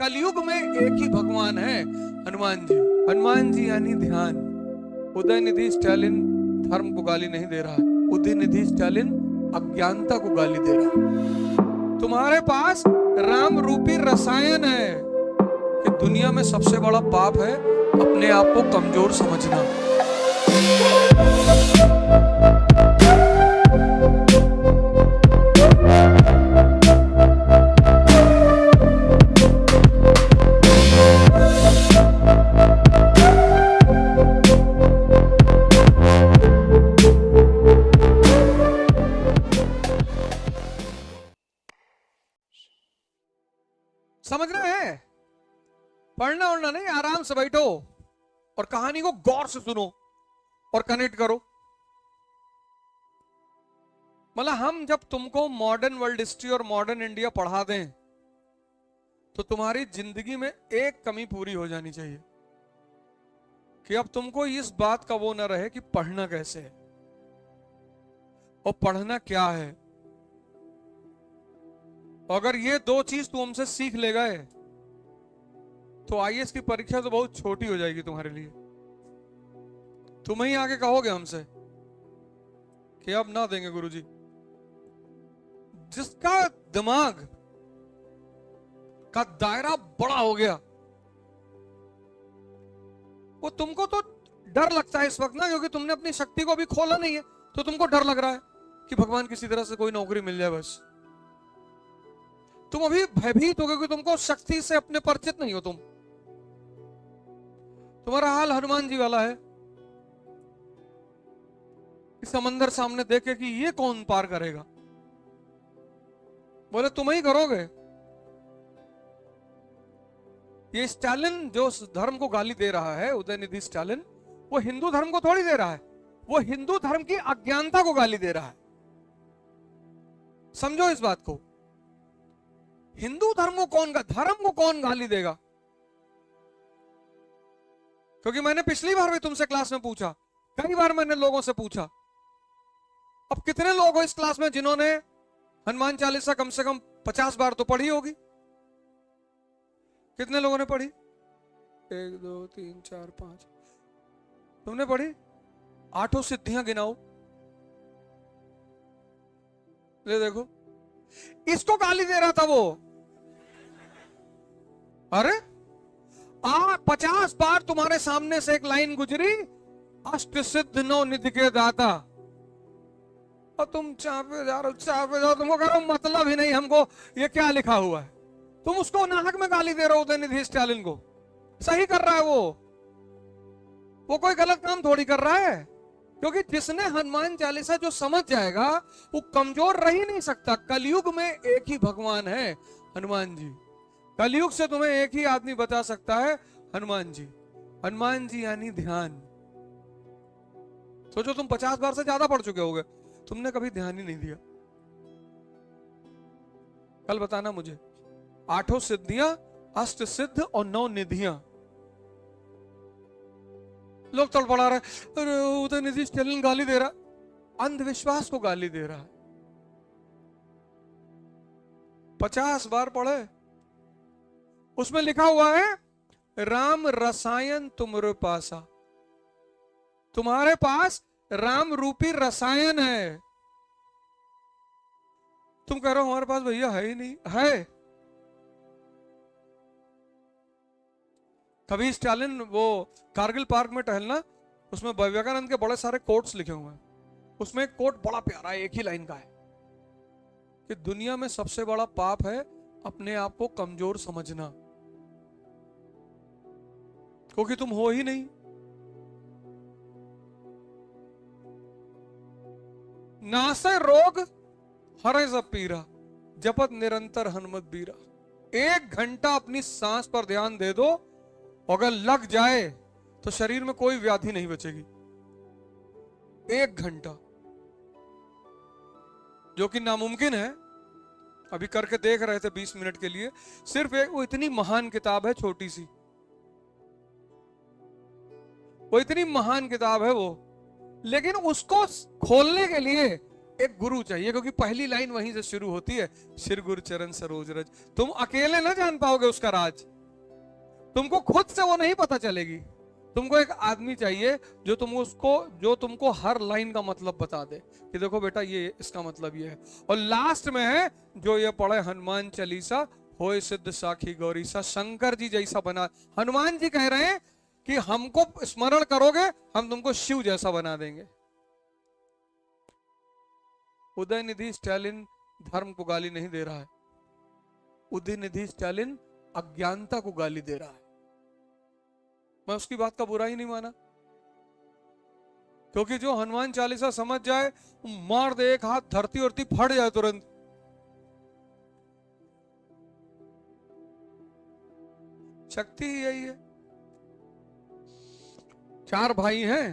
कलयुग में एक ही भगवान है, हनुमान जी। हनुमान जी यानी ध्यान। उदयनिधि स्टालिन धर्म को गाली नहीं दे रहा है, उदयनिधि स्टालिन अज्ञानता को गाली दे रहा है। तुम्हारे पास राम रूपी रसायन है कि दुनिया में सबसे बड़ा पाप है अपने आप को कमजोर समझना। समझना है, पढ़ना उड़ना नहीं, आराम से बैठो और कहानी को गौर से सुनो और कनेक्ट करो। मतलब हम जब तुमको मॉडर्न वर्ल्ड हिस्ट्री और मॉडर्न इंडिया पढ़ा दें तो तुम्हारी जिंदगी में एक कमी पूरी हो जानी चाहिए कि अब तुमको इस बात का वो ना रहे कि पढ़ना कैसे है और पढ़ना क्या है। अगर ये दो चीज तुम हमसे सीख ले गए तो आईएएस की परीक्षा तो बहुत छोटी हो जाएगी तुम्हारे लिए। तुम ही आगे कहोगे हमसे कि अब ना देंगे गुरुजी। जिसका दिमाग का दायरा बड़ा हो गया वो, तुमको तो डर लगता है इस वक्त ना, क्योंकि तुमने अपनी शक्ति को अभी खोला नहीं है, तो तुमको डर लग रहा है कि भगवान किसी तरह से कोई नौकरी मिल जाए बस। तुम अभी भयभीत हो क्योंकि तुमको शक्ति से अपने परिचित नहीं हो। तुम्हारा हाल हनुमान जी वाला है। इस समंदर सामने देखे कि ये कौन पार करेगा, बोले तुम ही करोगे। ये स्टालिन जो धर्म को गाली दे रहा है, उदयनिधि स्टालिन, वो हिंदू धर्म को थोड़ी दे रहा है, वो हिंदू धर्म की अज्ञानता को गाली दे रहा है। समझो इस बात को। हिंदू धर्म को कौन गाली देगा? क्योंकि मैंने पिछली बार भी तुमसे क्लास में पूछा, कई बार मैंने लोगों से पूछा, अब कितने लोग हो इस क्लास में जिन्होंने हनुमान चालीसा कम से कम 50 बार तो पढ़ी होगी? कितने लोगों ने पढ़ी? 1 2 3 4 5। तुमने पढ़ी? 8 सिद्धियां गिनाओ। ले देखो, इसको गाली दे रहा था वो। अरे 50 बार तुम्हारे सामने से एक लाइन गुजरी, अष्ट सिद्ध नौ निधि के दाता, और तुम चापे जा रहे हो, तुमको कह रहा हूं मतलब ही नहीं हमको ये क्या लिखा हुआ है। तुम उसको नाहक में गाली दे रहे हो उदयनिधि स्टालिन को। सही कर रहा है वो कोई गलत काम थोड़ी कर रहा है, क्योंकि जिसने हनुमान चालीसा जो समझ जाएगा वो कमजोर रह ही नहीं सकता। कलयुग में एक ही भगवान है, हनुमान जी। कलयुग से तुम्हें एक ही आदमी बता सकता है, हनुमान जी। हनुमान जी यानी ध्यान। सोचो तुम 50 बार से ज्यादा पढ़ चुके होगे, तुमने कभी ध्यान ही नहीं दिया। कल बताना मुझे 8 सिद्धियां, अष्ट सिद्ध और 9 निधियां। लोग तड़पड़ा रहे, अरे उदयनिधि स्टालिन गाली दे रहा, अंधविश्वास को गाली दे रहा है। 50 बार पढ़े, उसमें लिखा हुआ है राम रसायन तुम्हारे पासा। तुम्हारे पास राम रूपी रसायन है। तुम कह रहे हो हमारे पास भैया है ही नहीं। है। कभी स्टालिन वो कारगिल पार्क में टहलना, उसमें विवेकानंद के बड़े सारे कोट्स लिखे हुए हैं। उसमें एक कोट बड़ा प्यारा है, एक ही लाइन का है कि दुनिया में सबसे बड़ा पाप है अपने आप को कमजोर समझना, क्योंकि तुम हो ही नहीं। नासे रोग हरे सब पीरा, जपत निरंतर हनुमत बीरा। 1 घंटा अपनी सांस पर ध्यान दे दो, अगर लग जाए तो शरीर में कोई व्याधि नहीं बचेगी। 1 घंटा, जो कि नामुमकिन है। अभी करके देख रहे थे 20 मिनट के लिए। सिर्फ एक वो इतनी महान किताब है, छोटी सी, वो इतनी महान किताब है वो, लेकिन उसको खोलने के लिए एक गुरु चाहिए, क्योंकि पहली लाइन वहीं से शुरू होती है, सिर गुरु चरण सरोज रज। तुम अकेले ना जान पाओगे उसका राज, तुमको खुद से वो नहीं पता चलेगी। तुमको एक आदमी चाहिए जो तुमको हर लाइन का मतलब बता दे कि देखो बेटा ये इसका मतलब ये है। और लास्ट में है जो ये पढ़े हनुमान चालीसा होए सिद्ध साखी गौरी सा, शंकर जी जैसा बना। हनुमान जी कह रहे हैं कि हमको स्मरण करोगे हम तुमको शिव जैसा बना देंगे। उदयनिधि स्टालिन धर्म को गाली नहीं दे रहा है, उदयनिधि स्टालिन अज्ञानता को गाली दे रहा है। मैं उसकी बात का बुरा ही नहीं माना, क्योंकि जो हनुमान चालीसा समझ जाए, मार दे एक हाथ, धरती उरती फट जाए तुरंत। शक्ति ही यही है। 4 भाई हैं,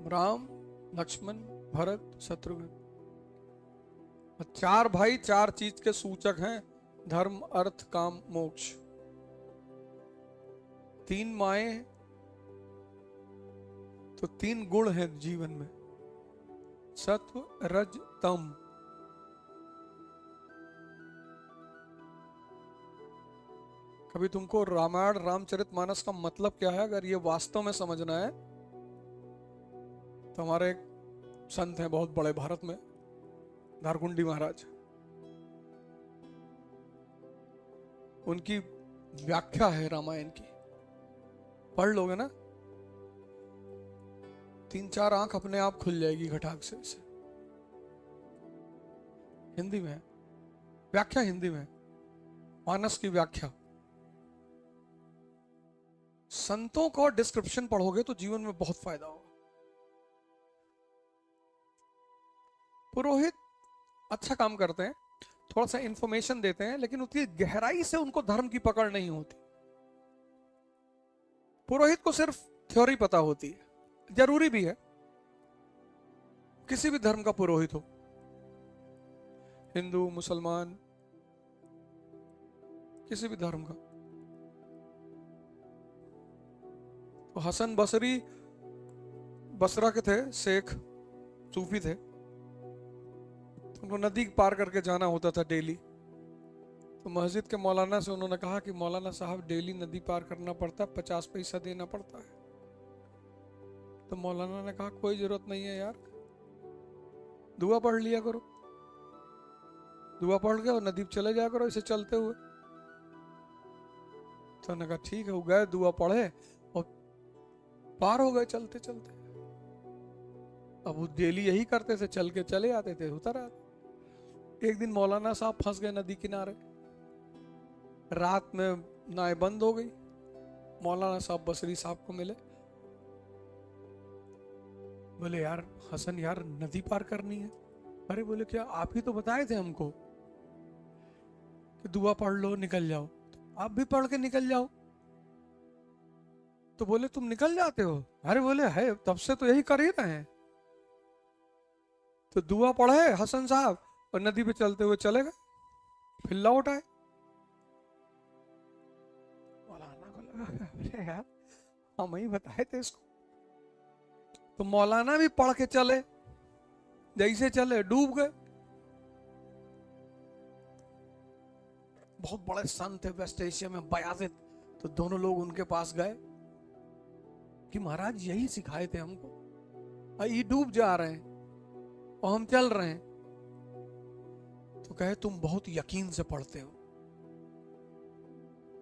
राम लक्ष्मण भरत शत्रुघ्न। 4 भाई 4 चीज के सूचक हैं, धर्म अर्थ काम मोक्ष। 3 माएं तो 3 गुण हैं जीवन में, सत्व रज तम। कभी तुमको रामायण रामचरितमानस का मतलब क्या है अगर ये वास्तव में समझना है, तो हमारे एक संत हैं बहुत बड़े भारत में, धारकुंडी महाराज, उनकी व्याख्या है रामायण की, पढ़ लोगे ना 3-4 आंख अपने आप खुल जाएगी घटाक से। हिंदी में है व्याख्या, हिंदी में मानस की व्याख्या। संतों का डिस्क्रिप्शन पढ़ोगे तो जीवन में बहुत फायदा होगा। पुरोहित अच्छा काम करते हैं, थोड़ा सा इंफॉर्मेशन देते हैं, लेकिन उतनी गहराई से उनको धर्म की पकड़ नहीं होती। पुरोहित को सिर्फ थ्योरी पता होती है, जरूरी भी है, किसी भी धर्म का पुरोहित हो, हिंदू मुसलमान किसी भी धर्म का। तो हसन बसरी बसरा के थे, शेख सूफी थे, उनको नदी पार करके जाना होता था डेली। तो मस्जिद के मौलाना से उन्होंने कहा कि मौलाना साहब डेली नदी पार करना पड़ता है, 50 पैसा देना पड़ता है। तो मौलाना ने कहा कोई जरूरत नहीं है यार, दुआ पढ़ लिया करो, दुआ पढ़ के और नदी पे चले जाया करो इसे चलते हुए। तो उन्होंने कहा ठीक है, वो गए, दुआ पढ़े और पार हो गए चलते चलते। अब वो डेली यही करते थे, चल के चले आते थे, उतर आते। एक दिन मौलाना साहब फंस गए नदी किनारे, रात में नाव बंद हो गई। मौलाना साहब बसरी साहब को मिले, बोले यार हसन यार नदी पार करनी है। अरे बोले क्या, आप ही तो बताए थे हमको कि दुआ पढ़ लो निकल जाओ, तो आप भी पढ़ के निकल जाओ। तो बोले तुम निकल जाते हो? अरे बोले है, तब से तो यही कर ही रहे हैं। तो दुआ पढ़े हसन साहब और नदी पे चलते हुए चले गए, फिर लौट आए। मौलाना को लगा अरे यार हम ही बताए थे इसको। तो मौलाना भी पढ़ के चले, जैसे चले डूब गए। बहुत बड़े संत थे वेस्ट एशिया में, बयाजिद। तो दोनों लोग उनके पास गए कि महाराज यही सिखाए थे हमको, ये डूब जा रहे हैं और हम चल रहे हैं। तो कहे तुम बहुत यकीन से पढ़ते हो,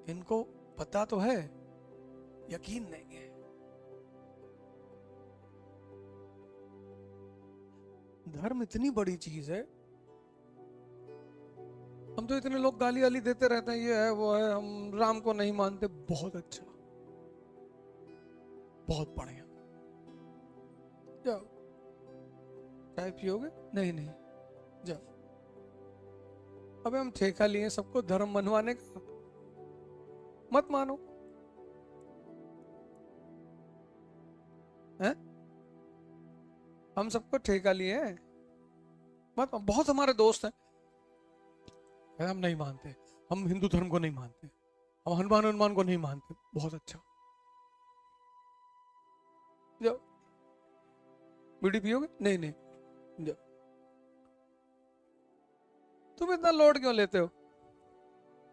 इनको पता तो है, यकीन नहीं है। धर्म इतनी बड़ी चीज है, हम तो इतने लोग गाली वाली देते रहते हैं, ये है वो है, हम राम को नहीं मानते। बहुत अच्छा, बहुत बढ़िया, जाओ चाय पियोगे? नहीं नहीं, जाओ। अबे हम ठेका लिए सबको धर्म मनवाने का, मत मानो है? हम सबको ठेका लिए हैं, मत। बहुत हमारे दोस्त हैं, हम नहीं मानते, हम हिंदू धर्म को नहीं मानते, हम हनुमान को नहीं मानते। बहुत अच्छा, जाओ। बीड़ी पियोगे? नहीं नहीं, जाओ। तुम इतना लोड क्यों लेते हो?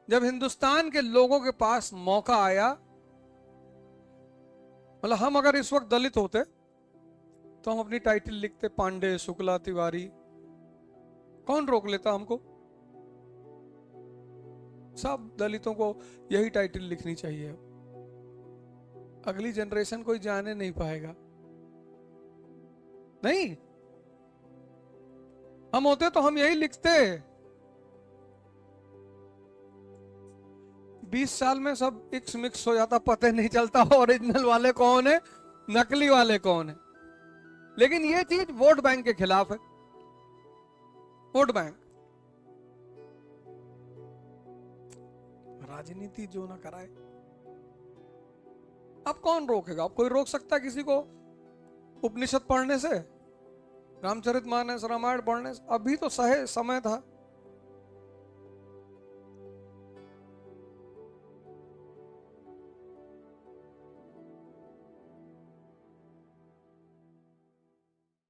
जब हिंदुस्तान के लोगों के पास मौका आया, मतलब हम अगर इस वक्त दलित होते तो हम अपनी टाइटल लिखते पांडे, शुक्ला, तिवारी। कौन रोक लेता हमको? सब दलितों को यही टाइटल लिखनी चाहिए। अगली जनरेशन कोई जाने नहीं पाएगा। नहीं, हम होते तो हम यही लिखते। 20 साल में सब इक्स मिक्स हो जाता, पता नहीं चलता ओरिजिनल वाले कौन है, नकली वाले कौन है। लेकिन ये चीज वोट बैंक के खिलाफ है। वोट बैंक, राजनीति जो ना कराए। अब कौन रोकेगा? अब कोई रोक सकता है किसी को उपनिषद पढ़ने से, रामचरितमानस, रामायण पढ़ने से? अभी तो सहे समय था।